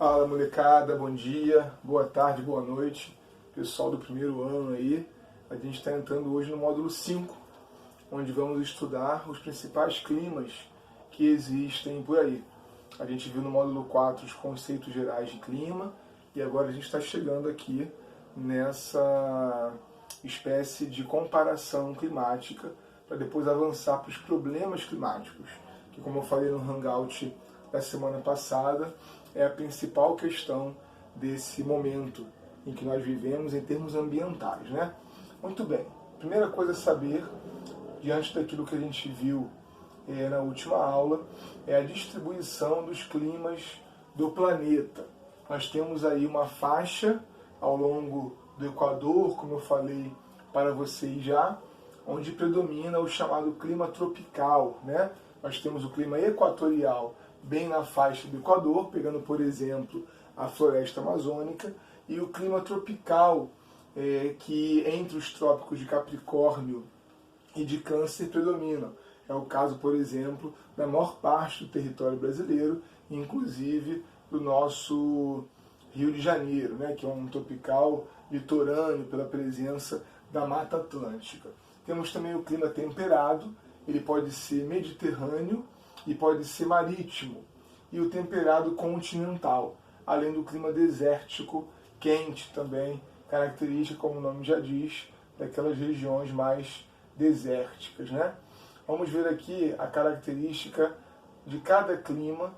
Fala molecada, bom dia, boa tarde, boa noite, pessoal do primeiro ano aí. A gente está entrando hoje no módulo 5, onde vamos estudar os principais climas que existem por aí. A gente viu no módulo 4 os conceitos gerais de clima e agora a gente está chegando aqui nessa espécie de comparação climática para depois avançar para os problemas climáticos, que, como eu falei no Hangout da semana passada, é a principal questão desse momento em que nós vivemos em termos ambientais, né? Muito bem, primeira coisa a saber, diante daquilo que a gente viu na última aula, é a distribuição dos climas do planeta. Nós temos aí uma faixa ao longo do Equador, como eu falei para vocês já, onde predomina o chamado clima tropical, né? Nós temos o clima equatorial bem na faixa do Equador, pegando, por exemplo, a floresta amazônica, e o clima tropical, que entre os trópicos de Capricórnio e de Câncer predominam. É o caso, por exemplo, da maior parte do território brasileiro, inclusive do nosso Rio de Janeiro, né, que é um tropical litorâneo pela presença da Mata Atlântica. Temos também o clima temperado, ele pode ser mediterrâneo e pode ser marítimo, e o temperado continental, além do clima desértico, quente também, característica, como o nome já diz, daquelas regiões mais desérticas, né? Vamos ver aqui a característica de cada clima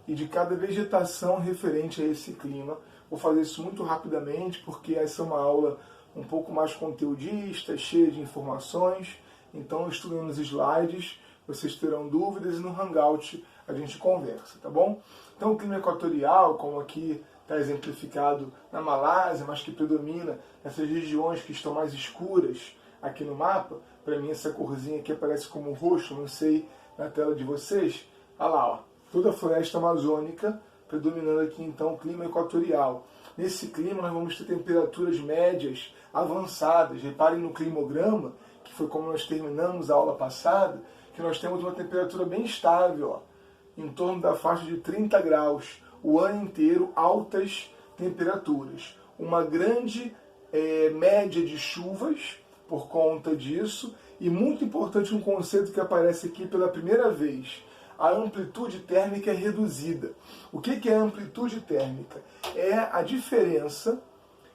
e de cada vegetação referente a esse clima. Vou fazer isso muito rapidamente, porque essa é uma aula um pouco mais conteudista, cheia de informações. Então, estudem nos slides, vocês terão dúvidas e no Hangout a gente conversa, tá bom? Então, o clima equatorial, como aqui está exemplificado na Malásia, mas que predomina nessas regiões que estão mais escuras aqui no mapa, para mim essa corzinha aqui aparece como roxo, não sei na tela de vocês. Olha lá, ó, toda a floresta amazônica predominando aqui então o clima equatorial. Nesse clima nós vamos ter temperaturas médias avançadas. Reparem no climograma, que foi como nós terminamos a aula passada, que nós temos uma temperatura bem estável, ó, em torno da faixa de 30 graus, o ano inteiro, altas temperaturas. Uma grande média de chuvas por conta disso, e muito importante um conceito que aparece aqui pela primeira vez: a amplitude térmica é reduzida. O que é a amplitude térmica? É a diferença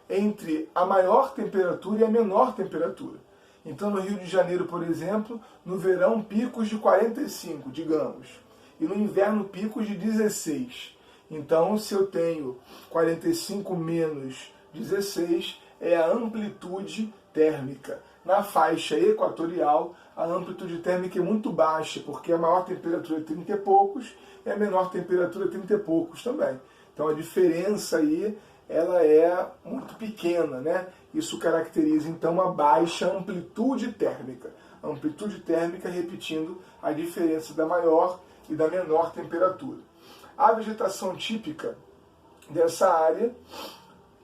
entre a maior temperatura e a menor temperatura. Então, no Rio de Janeiro, por exemplo, no verão, picos de 45, digamos, e no inverno, picos de 16. Então, se eu tenho 45 menos 16, é a amplitude térmica. Na faixa equatorial, a amplitude térmica é muito baixa, porque a maior temperatura é 30 e poucos e a menor temperatura é 30 e poucos também. Então, a diferença aí, ela é muito pequena, né? Isso caracteriza, então, uma baixa amplitude térmica. A amplitude térmica, repetindo, a diferença da maior e da menor temperatura. A vegetação típica dessa área,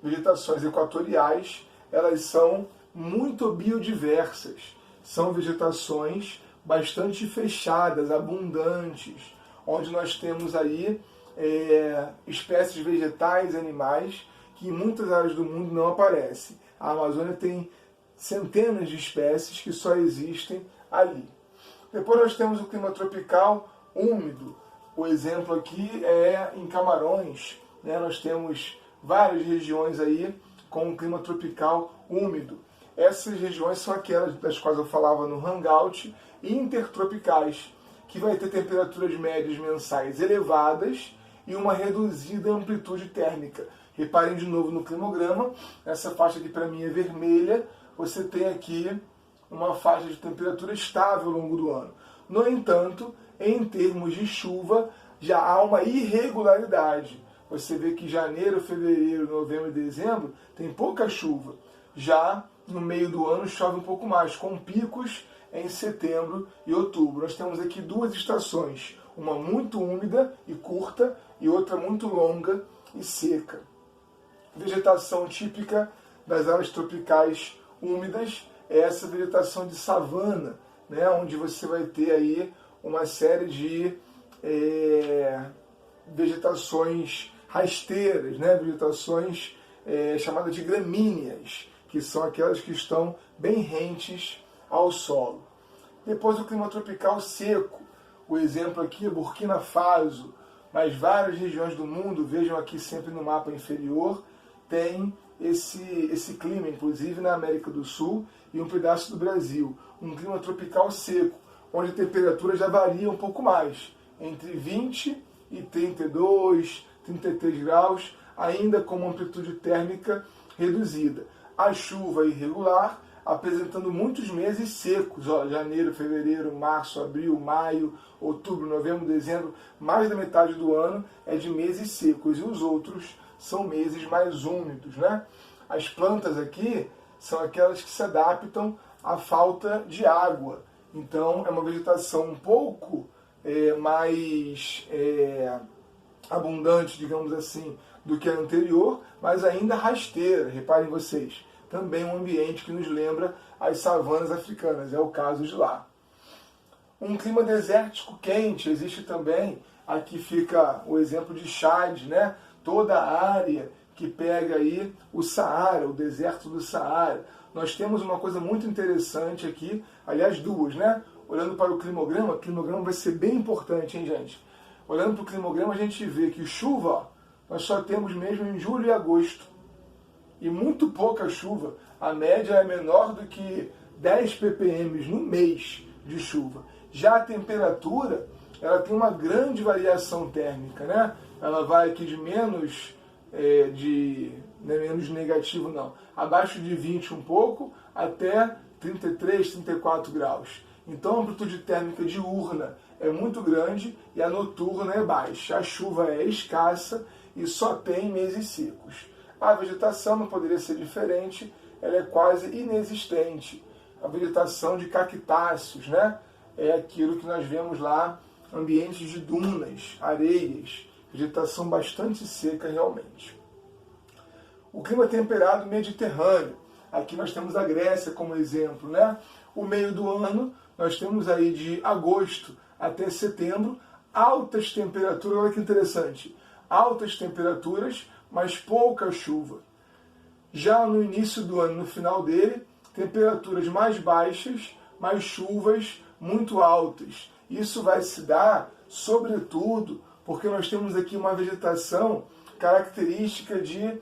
vegetações equatoriais, elas são muito biodiversas. São vegetações bastante fechadas, abundantes, onde nós temos aí espécies vegetais e animais que em muitas áreas do mundo não aparecem. A Amazônia tem centenas de espécies que só existem ali. Depois nós temos o clima tropical úmido. O exemplo aqui é em Camarões, né? Nós temos várias regiões aí com um clima tropical úmido. Essas regiões são aquelas das quais eu falava no Hangout, intertropicais, que vai ter temperaturas médias mensais elevadas e uma reduzida amplitude térmica. Reparem de novo no climograma, essa faixa aqui para mim é vermelha, você tem aqui uma faixa de temperatura estável ao longo do ano. No entanto, em termos de chuva, já há uma irregularidade. Você vê que janeiro, fevereiro, novembro e dezembro tem pouca chuva. Já no meio do ano chove um pouco mais, com picos em setembro e outubro. Nós temos aqui duas estações, uma muito úmida e curta e outra muito longa e seca. Vegetação típica das áreas tropicais úmidas é essa vegetação de savana, né, onde você vai ter aí uma série de vegetações rasteiras, né? Vegetações chamadas de gramíneas, que são aquelas que estão bem rentes ao solo. Depois o clima tropical seco, o exemplo aqui é Burkina Faso, mas várias regiões do mundo, vejam aqui sempre no mapa inferior, tem esse clima, inclusive na América do Sul e um pedaço do Brasil. Um clima tropical seco, onde a temperatura já varia um pouco mais, entre 20 e 32, 33 graus, ainda com uma amplitude térmica reduzida. A chuva irregular, apresentando muitos meses secos, janeiro, fevereiro, março, abril, maio, outubro, novembro, dezembro, mais da metade do ano é de meses secos, e os outros são meses mais úmidos, né? As plantas aqui são aquelas que se adaptam à falta de água, então é uma vegetação um pouco mais abundante, digamos assim, do que a anterior, mas ainda rasteira, reparem vocês. Também um ambiente que nos lembra as savanas africanas, é o caso de lá. Um clima desértico quente, existe também, aqui fica o exemplo de Chad, né? Toda a área que pega aí o Saara, o deserto do Saara. Nós temos uma coisa muito interessante aqui, aliás duas, né? Olhando para o climograma vai ser bem importante, hein, gente? Olhando para o climograma a gente vê que chuva nós só temos mesmo em julho e agosto. E muito pouca chuva, a média é menor do que 10 ppm no mês de chuva. Já a temperatura, ela tem uma grande variação térmica, né? Ela vai aqui de menos, não é menos negativo não, abaixo de 20 um pouco, até 33, 34 graus. Então a amplitude térmica diurna é muito grande e a noturna é baixa. A chuva é escassa e só tem meses secos. A vegetação não poderia ser diferente, ela é quase inexistente. A vegetação de cactáceos, né? É aquilo que nós vemos lá, ambientes de dunas, areias, vegetação bastante seca realmente. O clima temperado mediterrâneo, aqui nós temos a Grécia como exemplo, né? O meio do ano, nós temos aí de agosto até setembro, altas temperaturas, olha que interessante, altas temperaturas, mas pouca chuva. Já no início do ano, no final dele, temperaturas mais baixas, mas chuvas muito altas. Isso vai se dar, sobretudo, porque nós temos aqui uma vegetação característica de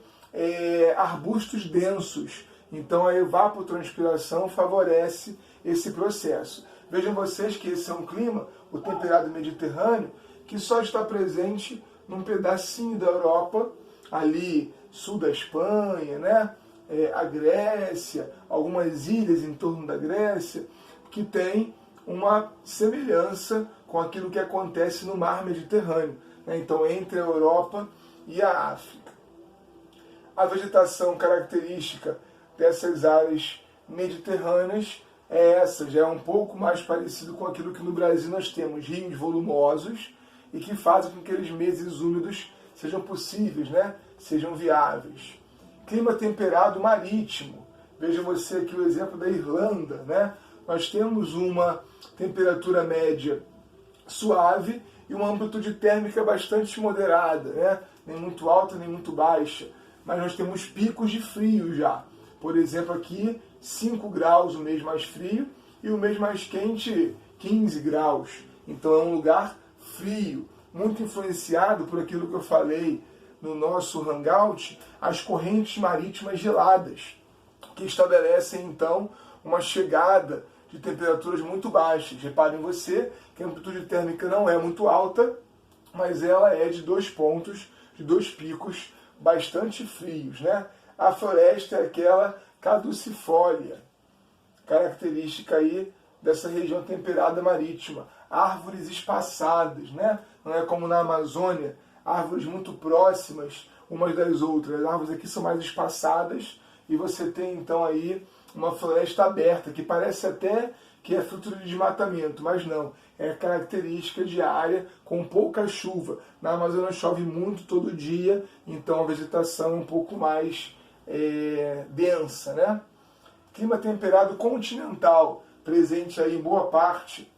arbustos densos. Então a evapotranspiração favorece esse processo. Vejam vocês que esse é um clima, o temperado mediterrâneo, que só está presente num pedacinho da Europa, ali sul da Espanha, né? A Grécia, algumas ilhas em torno da Grécia, que tem uma semelhança com aquilo que acontece no mar Mediterrâneo, né? Então entre a Europa e a África. A vegetação característica dessas áreas mediterrâneas é essa, já é um pouco mais parecido com aquilo que no Brasil nós temos, rios volumosos, e que fazem com que aqueles meses úmidos sejam possíveis, né? Sejam viáveis. Clima temperado marítimo. Veja você aqui o exemplo da Irlanda, né? Nós temos uma temperatura média suave e uma amplitude térmica bastante moderada, né? Nem muito alta, nem muito baixa. Mas nós temos picos de frio já. Por exemplo, aqui 5 graus o mês mais frio e o mês mais quente 15 graus. Então é um lugar frio, muito influenciado por aquilo que eu falei no nosso hangout, as correntes marítimas geladas, que estabelecem então uma chegada de temperaturas muito baixas. Reparem você que a amplitude térmica não é muito alta, mas ela é de 2 pontos, de 2 picos bastante frios, né? A floresta é aquela caducifólia, característica aí dessa região temperada marítima. Árvores espaçadas, né? Não é como na Amazônia, árvores muito próximas umas das outras. As árvores aqui são mais espaçadas e você tem então aí uma floresta aberta, que parece até que é fruto de desmatamento, mas não, é característica de área com pouca chuva. Na Amazônia chove muito todo dia, então a vegetação é um pouco mais densa, né? Clima temperado continental, presente aí em boa parte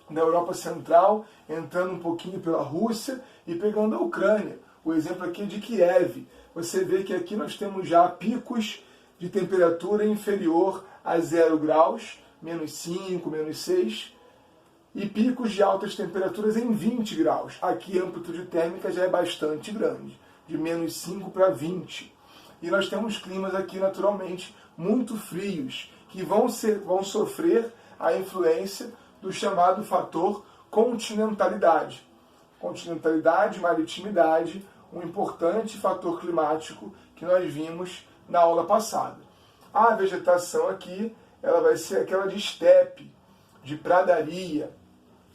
da Europa Central, entrando um pouquinho pela Rússia e pegando a Ucrânia. O exemplo aqui é de Kiev. Você vê que aqui nós temos já picos de temperatura inferior a 0 graus, menos 5, menos 6, e picos de altas temperaturas em 20 graus. Aqui a amplitude térmica já é bastante grande, de menos 5 para 20. E nós temos climas aqui naturalmente muito frios, que vão sofrer a influência do chamado fator continentalidade. Continentalidade, maritimidade, um importante fator climático que nós vimos na aula passada. A vegetação aqui, ela vai ser aquela de estepe, de pradaria,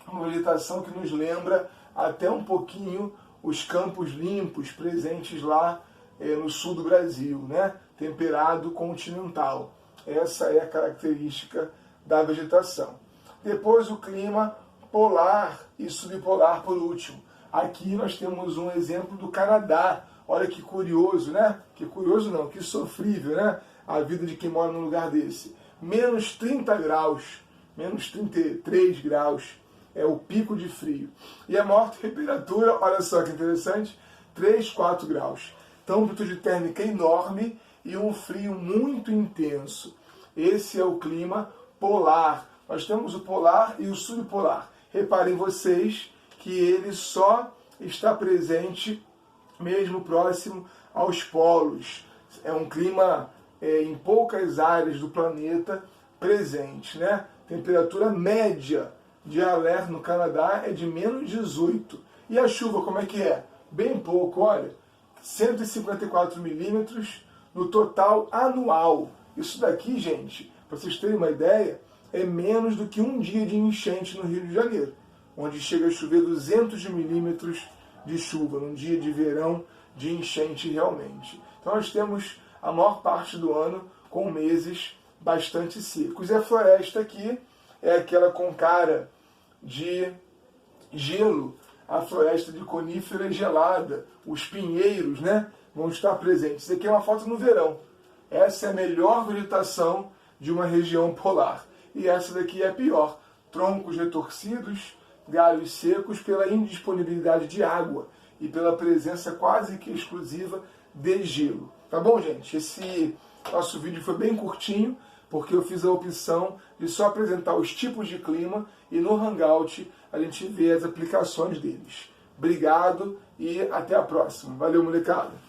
uma vegetação que nos lembra até um pouquinho os campos limpos presentes lá no sul do Brasil, né? Temperado continental. Essa é a característica da vegetação. Depois o clima polar e subpolar por último. Aqui nós temos um exemplo do Canadá. Olha que curioso, né? Que curioso não, que sofrível, né? A vida de quem mora num lugar desse. Menos 30 graus, menos 33 graus é o pico de frio. E a maior temperatura, olha só que interessante, 3, 4 graus. Então, amplitude térmica enorme e um frio muito intenso. Esse é o clima polar. Nós temos o polar e o subpolar. Reparem vocês que ele só está presente mesmo próximo aos polos. É um clima em poucas áreas do planeta presente, né? Temperatura média de Aller no Canadá é de menos 18. E a chuva como é que é? Bem pouco, olha. 154 milímetros no total anual. Isso daqui, gente, para vocês terem uma ideia, é menos do que um dia de enchente no Rio de Janeiro, onde chega a chover 200 milímetros de chuva, num dia de verão de enchente realmente. Então nós temos a maior parte do ano com meses bastante secos. E a floresta aqui é aquela com cara de gelo, a floresta de conífera gelada, os pinheiros, né, vão estar presentes. Isso aqui é uma foto no verão. Essa é a melhor vegetação de uma região polar. E essa daqui é a pior. Troncos retorcidos, galhos secos pela indisponibilidade de água e pela presença quase que exclusiva de gelo. Tá bom, gente? Esse nosso vídeo foi bem curtinho, porque eu fiz a opção de só apresentar os tipos de clima e no Hangout a gente vê as aplicações deles. Obrigado e até a próxima. Valeu, molecada!